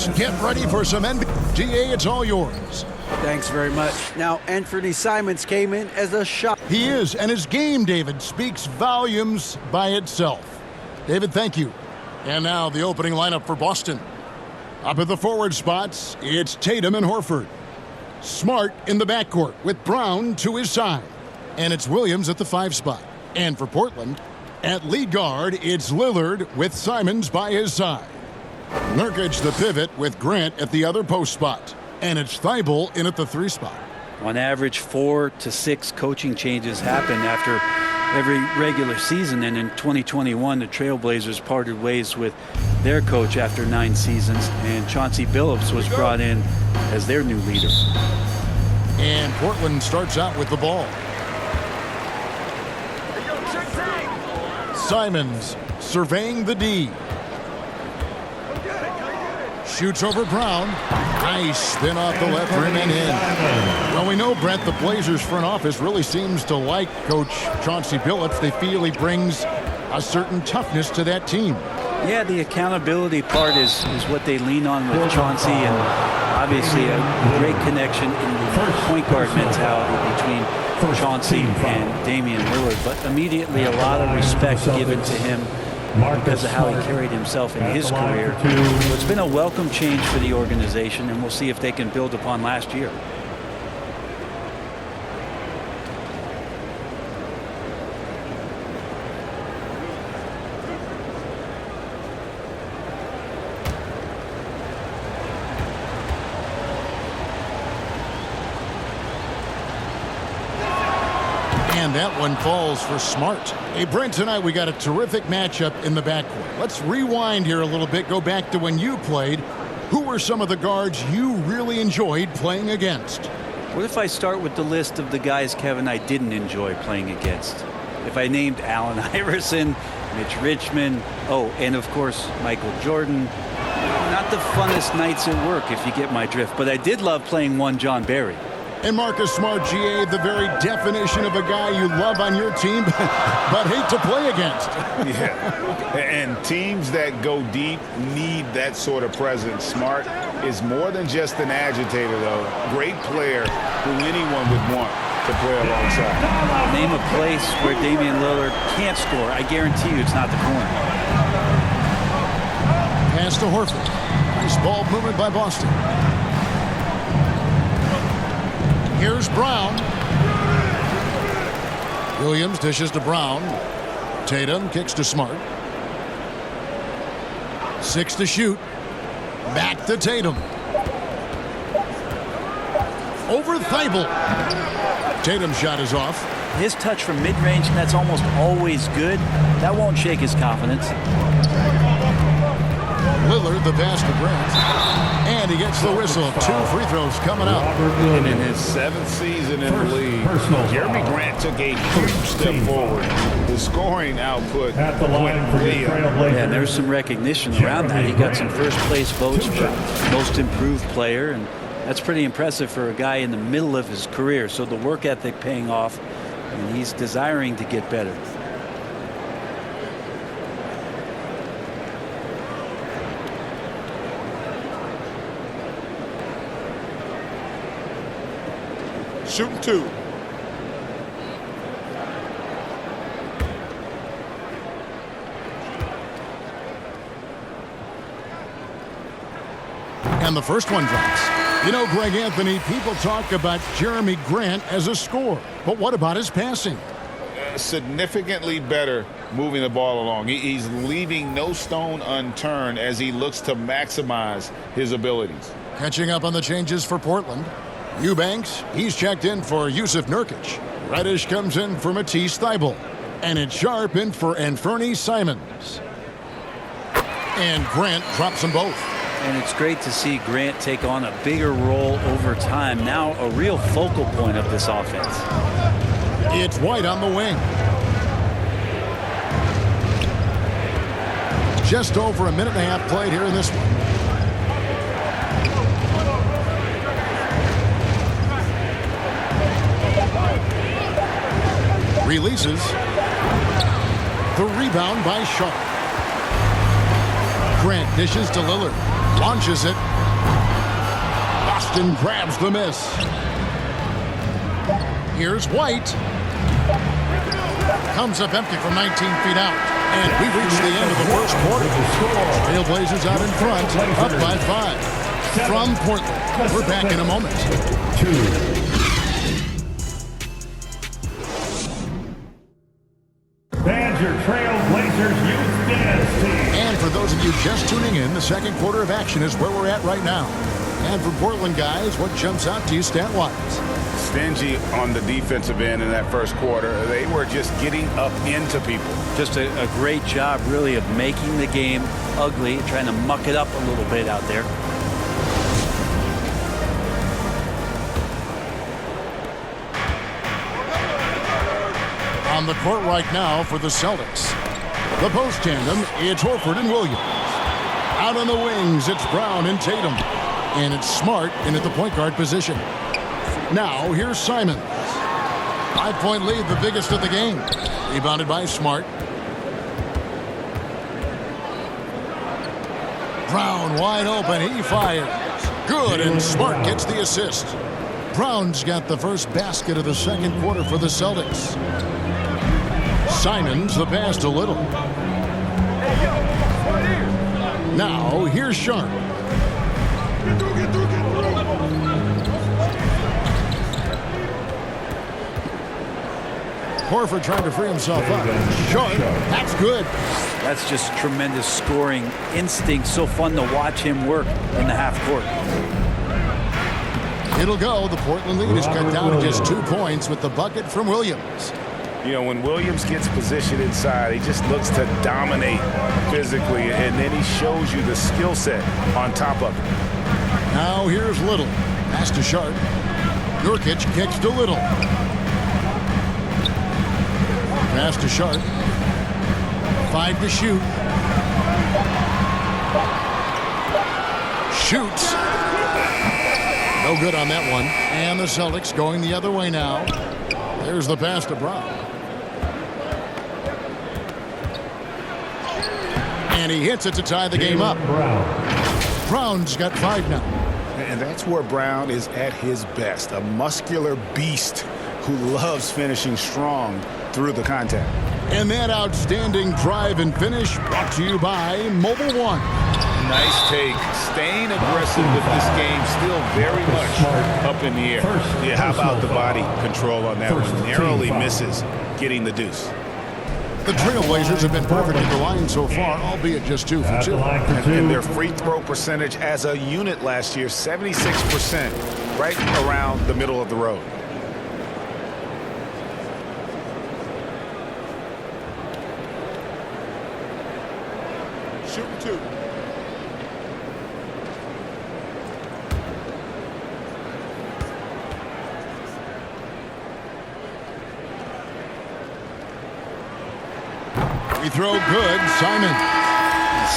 Let's get ready for some NBA. GA, it's all yours. Thanks very much. Now, Anthony Simons came in as a shot. He is, and his game, David, speaks volumes by itself. David, thank you. And now the opening lineup for Boston. Up at the forward spots, it's Tatum and Horford. Smart in the backcourt with Brown to his side. And it's Williams at the 5 spot. And for Portland, at lead guard, it's Lillard with Simons by his side. Nurkic the pivot with Grant at the other post spot. And it's Thibault in at the 3 spot. On average, 4 to 6 coaching changes happen after every regular season. And in 2021, the Trailblazers parted ways with their coach after 9 seasons. And Chauncey Billups was brought in as their new leader. And Portland starts out with the ball. Simons surveying the D. Shoots over Brown. Nice spin off the left rim and in. Well, we know, Brett, the Blazers front office really seems to like Coach Chauncey Billups. They feel he brings a certain toughness to that team. Yeah, the accountability part is what they lean on with Chauncey, and obviously a great connection in the point guard mentality between Chauncey and Damian Lillard. But immediately a lot of respect given to him because of how he carried himself in his career. So it's been a welcome change for the organization, and we'll see if they can build upon last year. And that one falls for Smart. Hey, Brent, tonight we got a terrific matchup in the backcourt. Let's rewind here a little bit, go back to when you played. Who were some of the guards you really enjoyed playing against? What if I start with the list of the guys, Kevin, I didn't enjoy playing against? If I named Allen Iverson, Mitch Richmond, and of course, Michael Jordan. Not the funnest nights at work, if you get my drift, but I did love playing one John Barry. And Marcus Smart, GA, the very definition of a guy you love on your team, but hate to play against. Yeah, and teams that go deep need that sort of presence. Smart is more than just an agitator, though. Great player who anyone would want to play alongside. Name a place where Damian Lillard can't score. I guarantee you it's not the corner. Pass to Horford. Nice ball movement by Boston. Here's Brown. Williams dishes to Brown. Tatum kicks to Smart. 6 to shoot. Back to Tatum. Over Thibault. Tatum's shot is off. His touch from mid-range, that's almost always good. That won't shake his confidence. Lillard, the pass to Grant. And he gets the whistle. 2 free throws coming up. And in his 7th season in the league, Jeremy Grant took a huge step forward. The scoring output went way up. Yeah, there's some recognition around that. He got some first-place votes for most improved player, and that's pretty impressive for a guy in the middle of his career. So the work ethic paying off, and he's desiring to get better. Shooting 2. And the first one drops. You know, Greg Anthony, people talk about Jeremy Grant as a scorer, but what about his passing? Significantly better moving the ball along. He's leaving no stone unturned as he looks to maximize his abilities. Catching up on the changes for Portland. Eubanks, he's checked in for Yusuf Nurkic. Reddish comes in for Matisse Thybulle. And it's Sharp in for Anthony Simons. And Grant drops them both. And it's great to see Grant take on a bigger role over time. Now a real focal point of this offense. It's White on the wing. Just over a minute and a half played here in this one. Releases. The rebound by Sharp. Grant dishes to Lillard. Launches it. Boston grabs the miss. Here's White. Comes up empty from 19 feet out. And we reach the end of the first quarter. Trailblazers out in front, up by 5. From Portland, we're back in a moment. Badger Trailblazers Youth Dance Team. And for those of you just tuning in, the second quarter of action is where we're at right now. And for Portland guys, what jumps out to you stat-wise? Stingy on the defensive end in that first quarter. They were just getting up into people. Just a great job, really, of making the game ugly, trying to muck it up a little bit out there. On the court right now for the Celtics. The post tandem, it's Horford and Williams. Out on the wings, it's Brown and Tatum. And it's Smart in at the point guard position. Now, here's Simons. 5-point lead, the biggest of the game. Rebounded by Smart. Brown wide open, he fires. Good, and Smart gets the assist. Brown's got the first basket of the second quarter for the Celtics. Simons the pass to Little. Now, here's Sharp. Horford trying to free himself up. Sharp, that's good. That's just tremendous scoring instinct. So fun to watch him work in the half court. It'll go. The Portland lead is cut down to just 2 points with the bucket from Williams. You know, when Williams gets positioned inside, he just looks to dominate physically, and then he shows you the skill set on top of it. Now here's Little. Pass to Sharp. Nurkic kicks to Little. Pass to Sharp. 5 to shoot. Shoots. No good on that one. And the Celtics going the other way now. There's the pass to Brown. And he hits it to tie the game up. Brown's got 5 now. And that's where Brown is at his best. A muscular beast who loves finishing strong through the contact. And that outstanding drive and finish brought to you by Mobile One. Nice take. Staying aggressive with this game, still very much up in the air. Yeah, how about the body control on that one? Narrowly misses getting the deuce. The Trailblazers have been perfect at the line so far, albeit just 2 for 2. And their free throw percentage as a unit last year, 76%, right around the middle of the road. Shooting 2. Free throw good,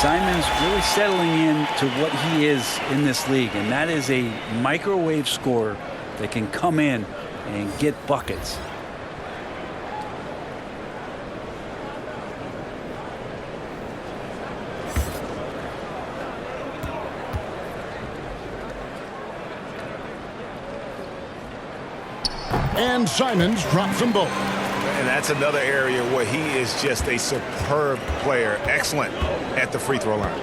Simon's really settling in to what he is in this league, and that is a microwave scorer that can come in and get buckets. And Simons drops them both. And that's another area where he is just a superb player. Excellent at the free throw line.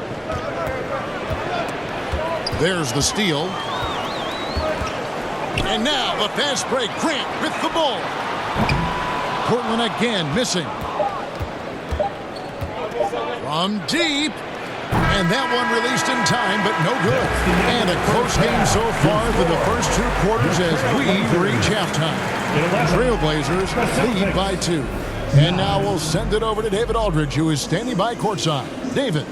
There's the steal. And now the fast break. Grant with the ball. Portland again missing. From deep. And that one released in time, but no good. And a close game so far for the first 2 quarters as we reach halftime. Trailblazers lead by 2. And now we'll send it over to David Aldridge, who is standing by courtside. David.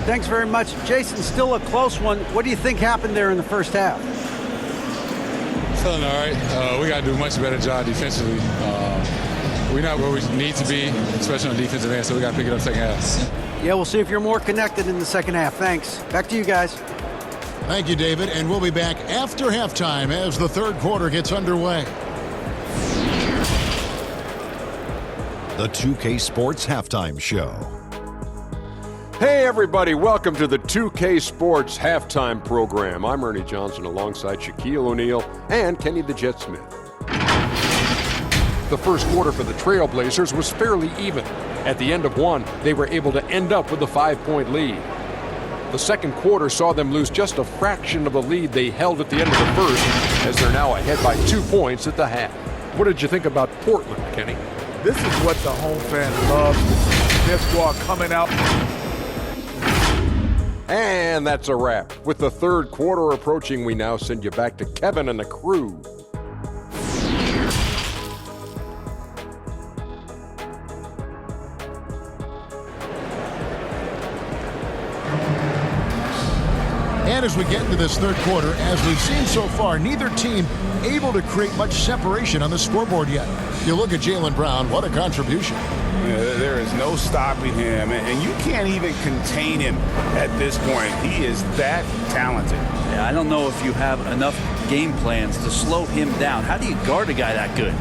Thanks very much. Jason, still a close one. What do you think happened there in the first half? Feeling all right. We got to do a much better job defensively. We're not where we need to be, especially on the defensive end, so we got to pick it up second half. Yeah, we'll see if you're more connected in the second half. Thanks. Back to you guys. Thank you, David. And we'll be back after halftime as the third quarter gets underway. The 2K Sports Halftime Show. Hey everybody, welcome to the 2K Sports Halftime Program. I'm Ernie Johnson alongside Shaquille O'Neal and Kenny the Jet Smith. The first quarter for the Trailblazers was fairly even. At the end of one, they were able to end up with a 5-point lead. The second quarter saw them lose just a fraction of the lead they held at the end of the first, as they're now ahead by 2 points at the half. What did you think about Portland, Kenny? This is what the home fan loves. Their squad coming out. And that's a wrap. With the third quarter approaching, we now send you back to Kevin and the crew. And as we get into this third quarter, as we've seen so far, neither team able to create much separation on the scoreboard yet. You look at Jaylen Brown, what a contribution. There is no stopping him, and you can't even contain him at this point. He is that talented. Yeah, I don't know if you have enough game plans to slow him down. How do you guard a guy that good?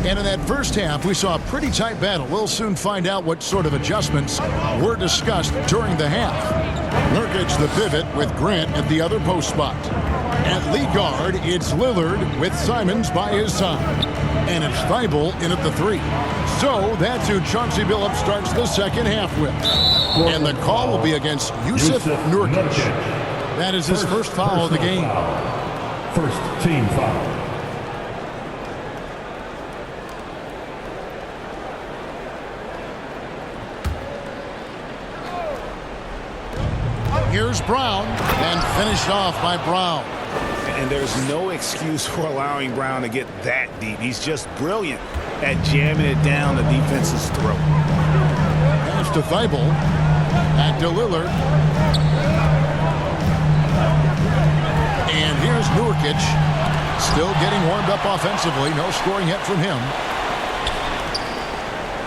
And in that first half, we saw a pretty tight battle. We'll soon find out what sort of adjustments were discussed during the half. Nurkic the pivot with Grant at the other post spot. At lead guard, it's Lillard with Simons by his side. And it's Thibault in at the 3. So that's who Chauncey Billups starts the second half with. And the call will be against Yusuf Nurkic. That is his first foul of the game. First team foul. Here's Brown, and finished off by Brown. And there's no excuse for allowing Brown to get that deep. He's just brilliant at jamming it down the defense's throat. Pass to Thibault. Back to Lillard. And here's Nurkic. Still getting warmed up offensively. No scoring yet from him.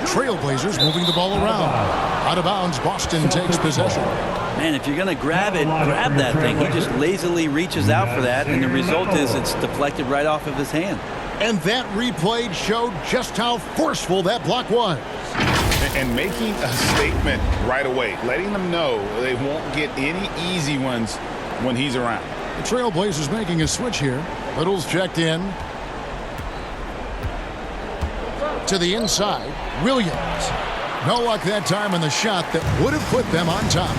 Trailblazers moving the ball around. Out of bounds, Boston takes possession. Man, if you're going to grab it, grab that thing. He just lazily reaches out for that, and the result is it's deflected right off of his hand. And that replay showed just how forceful that block was. And making a statement right away, letting them know they won't get any easy ones when he's around. The Trailblazers making a switch here. Little's checked in. To the inside, Williams. No luck that time on the shot that would have put them on top.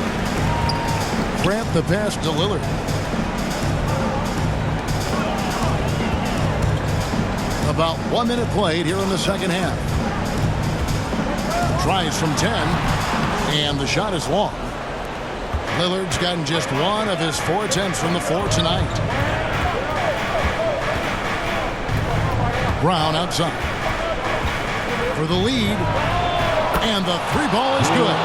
Grant the pass to Lillard. About 1 minute played here in the second half. Tries from 10, and the shot is long. Lillard's gotten just one of his 4 attempts from the floor tonight. Brown outside. For the lead, and the 3 ball is good.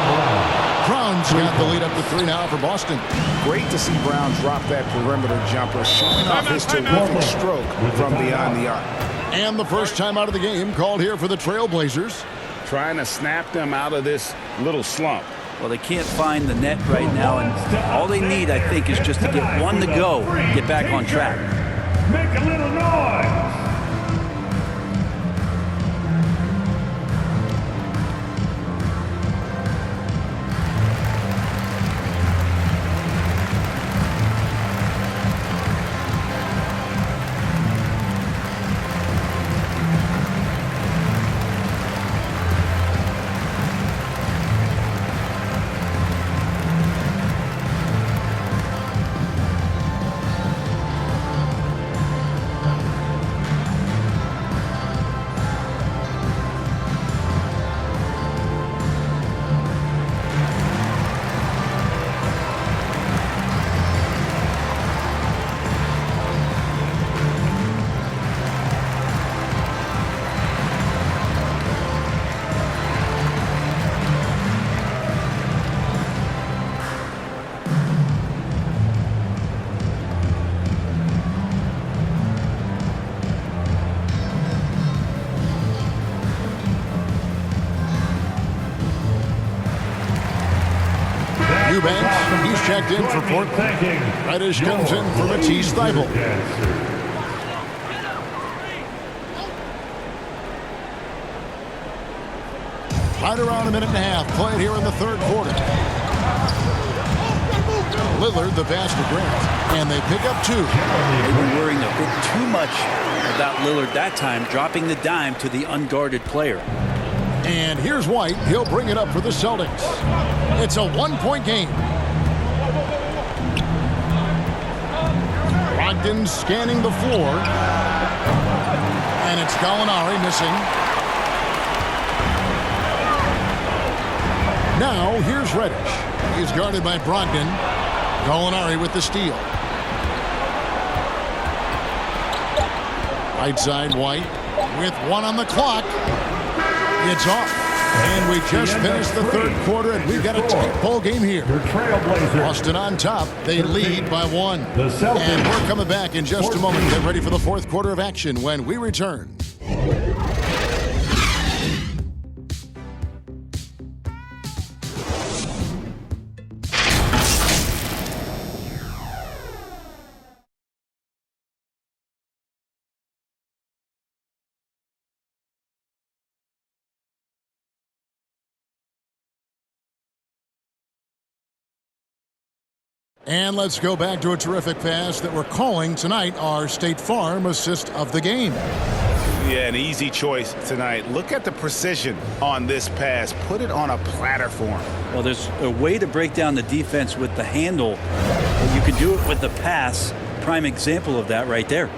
Brown's got the lead up to 3 now for Boston. Great to see Brown drop that perimeter jumper, showing off his terrific stroke from beyond the arc. And the first time out of the game called here for the Trailblazers. Trying to snap them out of this little slump. Well, they can't find the net right now, and all they need, I think, is just to get one to go, get back on track. Make a little noise. Eubanks, he's checked in for Portland. Reddish comes in for Matisse Thibault. Right around a minute and a half played here in the third quarter. Lillard, the pass to Grant, and they pick up 2. They were worrying a bit too much about Lillard that time, dropping the dime to the unguarded player. And here's White. He'll bring it up for the Celtics. It's a 1-point game. Brogdon scanning the floor. And it's Gallinari missing. Now here's Reddish. He's guarded by Brogdon. Gallinari with the steal. Right side, White with 1 on the clock. It's off. And we just finished the third quarter, and we've got a tight ball game here. Boston on top. They lead by 1. And we're coming back in just a moment. Get ready for the fourth quarter of action when we return. And let's go back to a terrific pass that we're calling tonight our State Farm assist of the game. Yeah, an easy choice tonight. Look at the precision on this pass. Put it on a platter form. Well, there's a way to break down the defense with the handle. You can do it with the pass. Prime example of that right there.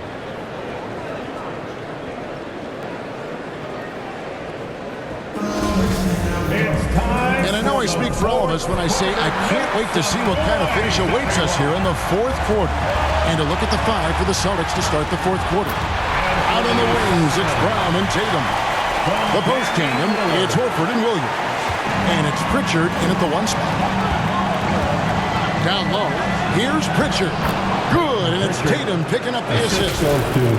And I know I speak for all of us when I say I can't wait to see what kind of finish awaits us here in the fourth quarter. And to look at the 5 for the Celtics to start the fourth quarter. Out on the wings, it's Brown and Tatum. The post tandem, it's Horford and Williams. And it's Pritchard in at the 1 spot. Down low, here's Pritchard. Good, and it's Tatum picking up the assist.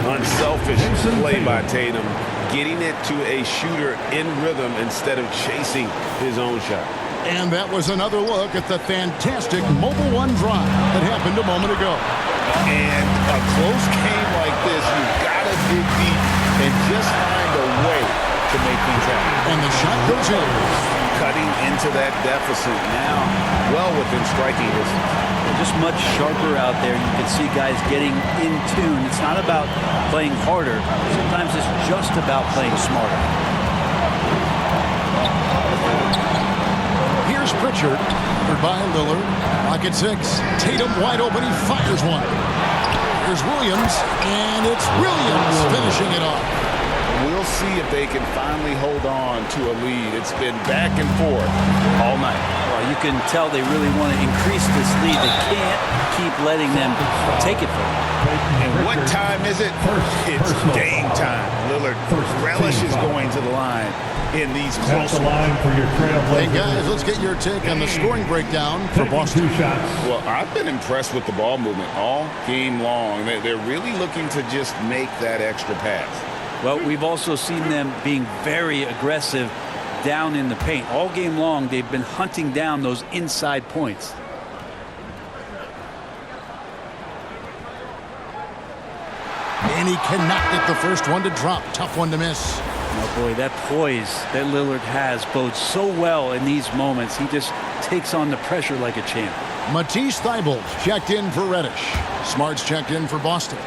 Unselfish play by Tatum. Getting it to a shooter in rhythm instead of chasing his own shot. And that was another look at the fantastic Mobile One drive that happened a moment ago. And a close game like this, you've got to dig deep and just find a way to make things happen. And the shot goes in. Cutting into that deficit now, well within striking distance. They're just much sharper out there. You can see guys getting in tune. It's not about playing harder. Sometimes it's just about playing smarter. Here's Pritchard, covered by Lillard. Rocket 6. Tatum wide open. He fires one. Here's Williams, and it's Williams finishing it off. We'll see if they can finally hold on to a lead. It's been back and forth all night. Well, you can tell they really want to increase this lead. They can't keep letting them take it from them. And what time is it? It's game time. Lillard relishes going to the line in these close ones. Hey, guys, let's get your take on the scoring breakdown for Boston. Well, I've been impressed with the ball movement all game long. They're really looking to just make that extra pass. Well, we've also seen them being very aggressive down in the paint. All game long, they've been hunting down those inside points. And he cannot get the first one to drop. Tough one to miss. Oh, boy, that poise that Lillard has bodes so well in these moments. He just takes on the pressure like a champ. Matisse Thybulle checked in for Reddish. Smart's checked in for Boston.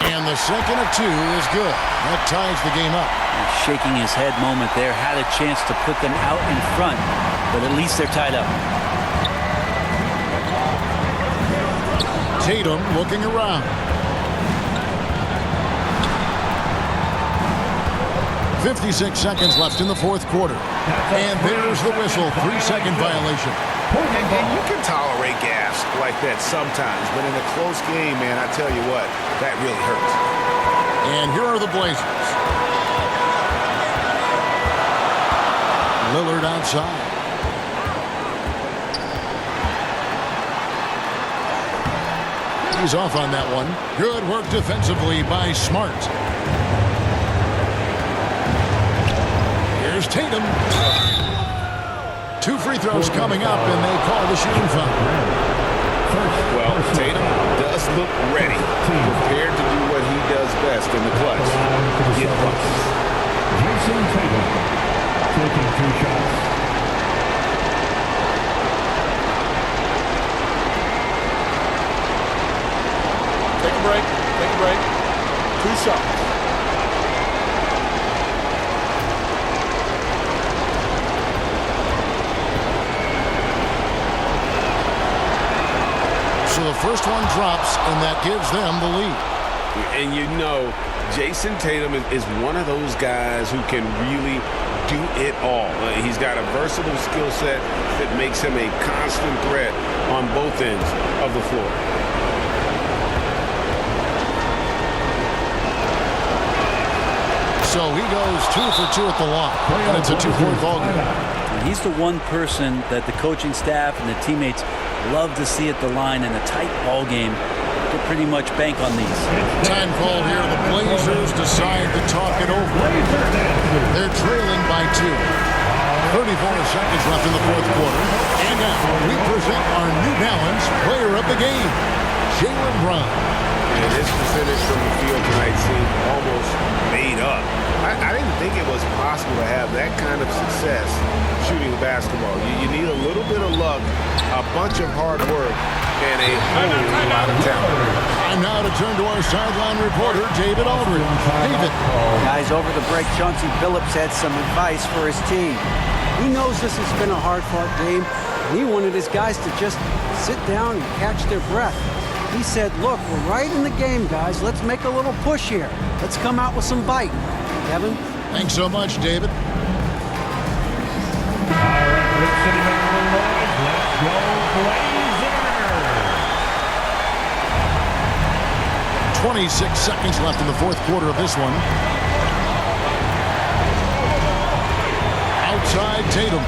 And the second of 2 is good. That ties the game up. Shaking his head moment there. Had a chance to put them out in front, but at least they're tied up. Tatum looking around. 56 seconds left in the fourth quarter. And there's the whistle. 3-second violation. And you can tolerate gas like that sometimes, but in a close game, man, I tell you what, that really hurts. And here are the Blazers. Lillard outside. He's off on that one. Good work defensively by Smart. Here's Tatum. 2 free throws coming up, and they call the shooting foul. Well, Tatum does look ready, prepared to do what he does best in the clutch. Get buckets. Jason Tatum taking 2 shots. Take a break. Take a break. 2 shots. So the first one drops, and that gives them the lead. And you know, Jason Tatum is one of those guys who can really do it all. He's got a versatile skill set that makes him a constant threat on both ends of the floor. So he goes 2 for 2 at the line, and it's a 2-point ball game. And he's the one person that the coaching staff and the teammates love to see at the line in a tight ball game. To pretty much bank on these. Time called here. The Blazers decide to talk it over. They're trailing by 2. 34 seconds left in the fourth quarter. And now we present our New Balance player of the game, Jaylen Brown. And his percentage from the field tonight seemed almost made up. I didn't think it was possible to have that kind of success shooting the basketball. You need a little bit of luck, a bunch of hard work, and a whole lot of talent. And now to turn to our sideline reporter, David Aldridge. David. Guys, over the break, Chauncey Billups had some advice for his team. He knows this has been a hard-fought game, and he wanted his guys to just sit down and catch their breath. He said, look, we're right in the game, guys. Let's make a little push here. Let's come out with some bite. Kevin? Thanks so much, David. All right, Rick City, make a little noise. Let's go Blazers! 26 seconds left in the fourth quarter of this one. Outside Tatum.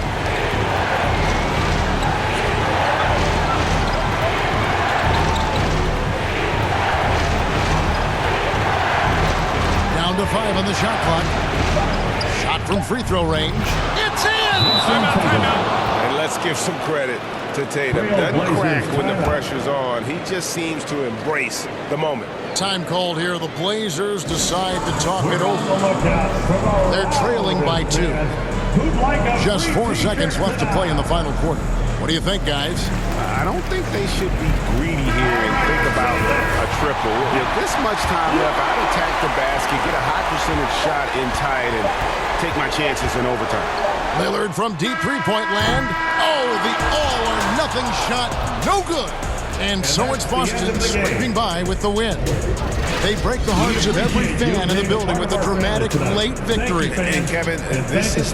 Down to 5 on the shot clock. Shot from free throw range. It's in! And let's give some credit to Tatum. Doesn't crack when the pressure's on. He just seems to embrace the moment. Time called here. The Blazers decide to talk it over. They're trailing by 2. Just 4 seconds left to play in the final quarter. What do you think, guys? I don't think they should be greedy here and think about a triple. With this much time left, I'd attack the basket, get a high percentage shot in tight, and take my chances in overtime. Lillard from deep three-point land. Oh, the all-or-nothing shot. No good. And so it's Boston scraping by with the win. They break the hearts of every fan in the building with a dramatic late victory. And Kevin, this is